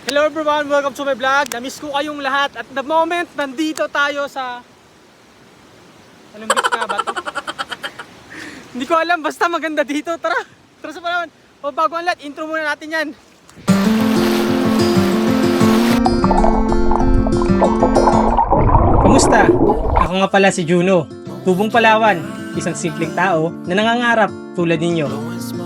Hello everyone, welcome to my vlog. Namiss ko kayong lahat. At the moment, nandito tayo sa... Anong beach nga ba to? Hindi ko alam, basta maganda dito. Tara, tara sa Palawan. O bago ang lahat, intro muna natin yan. Kamusta? Ako nga pala si Juno, tubong Palawan, isang simpleng tao na nangangarap tulad ninyo.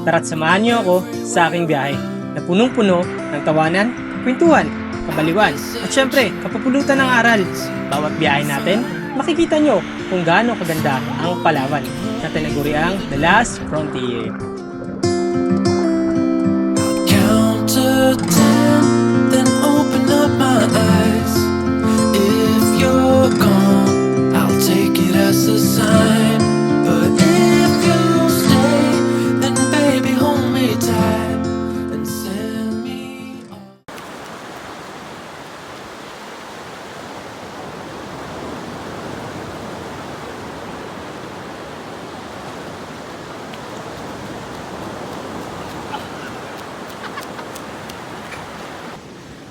Tara't samahan niyo ako sa aking biyahe na punong-puno ng tawanan, kwentuhan, kabaliwan, at syempre, kapupulutan ng aral. Bawat biyahe natin, makikita nyo kung gaano kaganda ang Palawan na tinaguriang The Last Frontier. Count to 10, then open up my eyes. If you're gone, I'll take it as a sign. But if you stay, then baby hold me tight and send me on.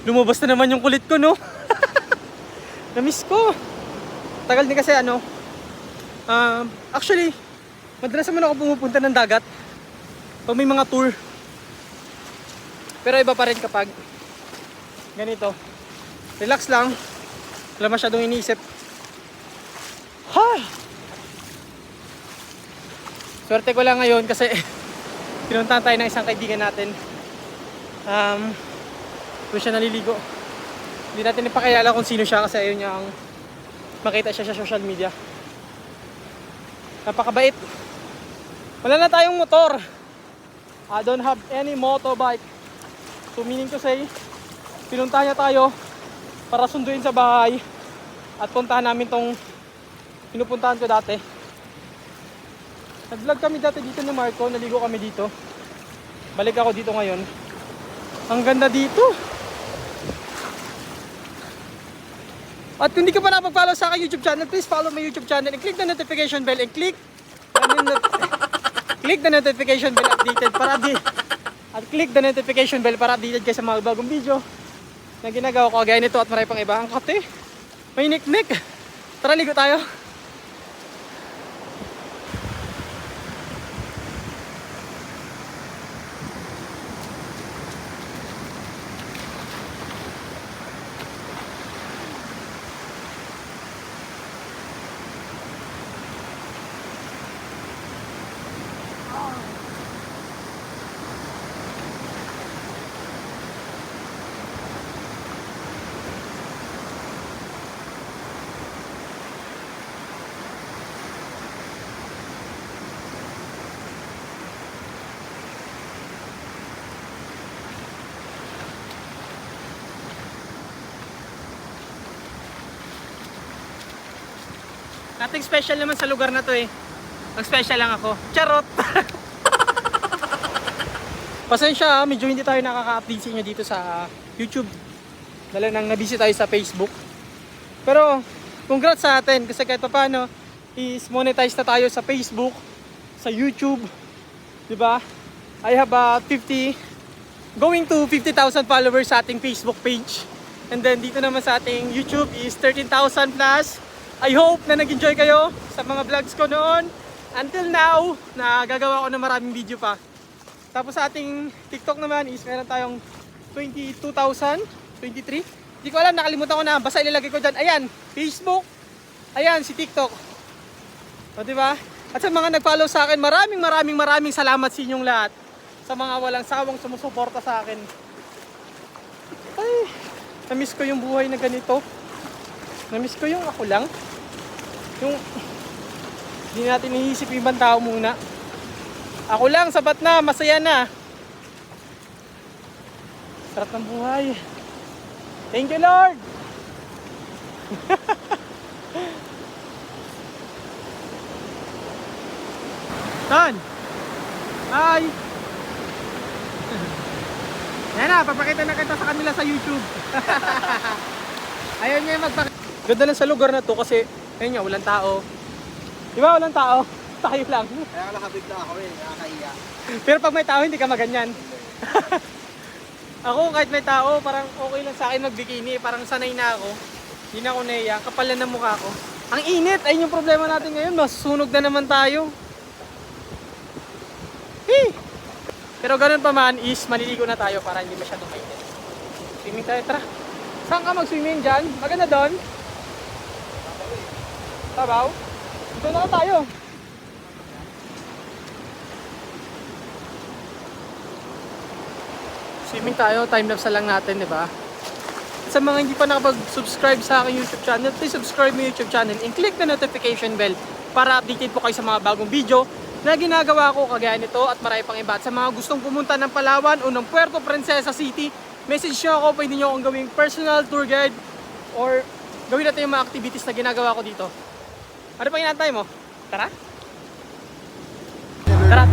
Lumabas na naman yung kulit ko, no? Namiss ko. Tagal din kasi ano. Actually, madalas naman ako pumupunta ng dagat pag may mga tour. Pero iba pa rin kapag ganito. Relax lang. Wala masyadong iniisip. Ha! Swerte ko lang ngayon kasi pinuntahan tayo ng isang kaibigan natin. Doon siya naliligo. Hindi natin ipakilala kung sino siya kasi ayaw niya ang makita siya sa social media. Napakabait. Wala na tayong motor. I don't have any motorbike. So meaning to say, pinuntahan niya tayo para sunduin sa bahay at puntahan namin tong pinupuntahan ko dati. Nag-vlog kami dati dito ni Marco, naligo kami dito. Balik ako dito ngayon. Ang ganda dito. At kung hindi ka pa napag-follow sa aking YouTube channel, please follow my YouTube channel and click the notification bell and click the notification bell updated para click the notification bell para updated kayo sa mga bagong video na ginagawa ko gaya nito at marami pang iba. Ang kate, may nik-nik. Tara, ligo tayo. Nothing special naman sa lugar na to eh. Ang special lang ako. Charot! Pasensya, medyo hindi tayo nakaka-update sa inyo dito sa YouTube. Dahil nang nabisi tayo sa Facebook. Pero, congrats sa atin kasi kahit paano is monetize na tayo sa Facebook, sa YouTube. Diba? I have going to 50,000 followers sa ating Facebook page. And then dito naman sa ating YouTube is 13,000 plus. I hope na nag-enjoy kayo sa mga vlogs ko noon. Until now, na gagawa ko na maraming video pa. Tapos sa ating TikTok naman is meron tayong 22,000, 23. Hindi ko alam, nakalimutan ko na. Basta ilalagay ko dyan. Ayan, Facebook. Ayan, si TikTok. O, diba? At sa mga nag-follow sa akin, maraming salamat sa inyong lahat. Sa mga walang sawang sumusuporta sa akin. Ay, namiss ko yung buhay na ganito. Namiss ko yung ako lang. Yung hindi natin iniisip yung ibang tao muna. Ako lang, sapat na, masaya na. Sarap ng buhay. Thank you, Lord! Ton! Hi! Yan na, papakita na kita sa kanila sa YouTube. Ayaw niya magpakita. Ganda lang sa lugar na to kasi ayun nga, walang tao. Di ba walang tao? Tayo lang. Kaya nakabigla ako eh, nakakahiya. Pero pag may tao, hindi ka maganyan. Ako kahit may tao, parang okay lang sa akin mag-bikini. Parang sanay na ako. Hindi na ako naiya. Kapal na ng mukha ko. Ang init! Ayun yung problema natin ngayon. Masusunog na naman tayo. Hey! Pero ganun pa man is maliligo na tayo para hindi masyadong mainit. Swimming tayo, tara. Saan ka mag-swimming dyan? Maganda doon? Tabaw? Dito na lang tayo. Swimming tayo, time-lapse na lang natin, di ba? Sa mga hindi pa nakapag-subscribe sa aking YouTube channel, please subscribe my YouTube channel and click the notification bell para updated po kayo sa mga bagong video na ginagawa ko kagaya nito at marami pang iba. At sa mga gustong pumunta ng Palawan o ng Puerto Princesa City, message nyo ako, pwede nyo akong gawing personal tour guide or gawin natin yung mga activities na ginagawa ko dito. Ano pa inantay mo? Tara? Tara.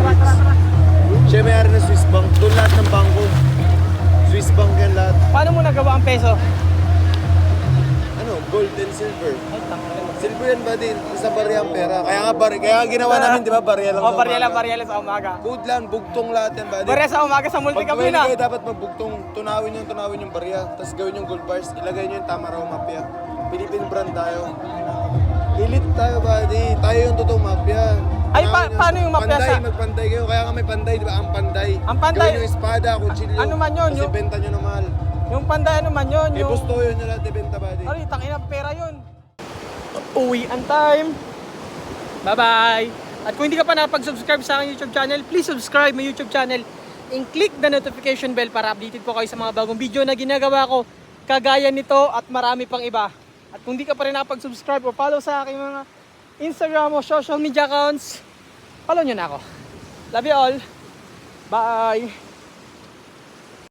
Siya may-ari ng Swiss Bank. Doon lahat ng bangko. Swiss Bank yan lahat. Paano mo nagawa ang peso? Ano? Gold and silver. Ay, tangin. Silver yan ba din? Sa barya ang pera. Kaya nga ginawa namin, di ba? Barya lang sa umaga. Barya lang sa umaga. Code lang, bugtong lahat yan ba din? Barya sa umaga sa multi Pag kami gawin na. kayo, dapat magbugtong. Tunawin yung barya. Tapos gawin yung gold bars. Ilagay nyo yung Tamaraw Mafia. Philippine brand tayo. Elite tayo ba? Tayo yung totoong mafia. Ay, Tunawin nyo. paano yung mafia Panday, sa- magpanday kayo. Kaya nga may panday, di ba? Ang panday. Ang panday? Gawin yung espada, kutsilyo. Ano man yun? Kasi benta nyo na mahal. Yung panday ano man yun? Eh, gusto yun nyo lahat ibenta ba din? Ay, tangina pera yun. Uwian time. Bye-bye. At kung hindi ka pa nakapag-subscribe sa aking YouTube channel, please subscribe my YouTube channel and click the notification bell para updated po kayo sa mga bagong video na ginagawa ko kagaya nito at marami pang iba. At kung hindi ka pa rin nakapag-subscribe o follow sa aking mga Instagram o social media accounts, follow nyo na ako. Love you all. Bye.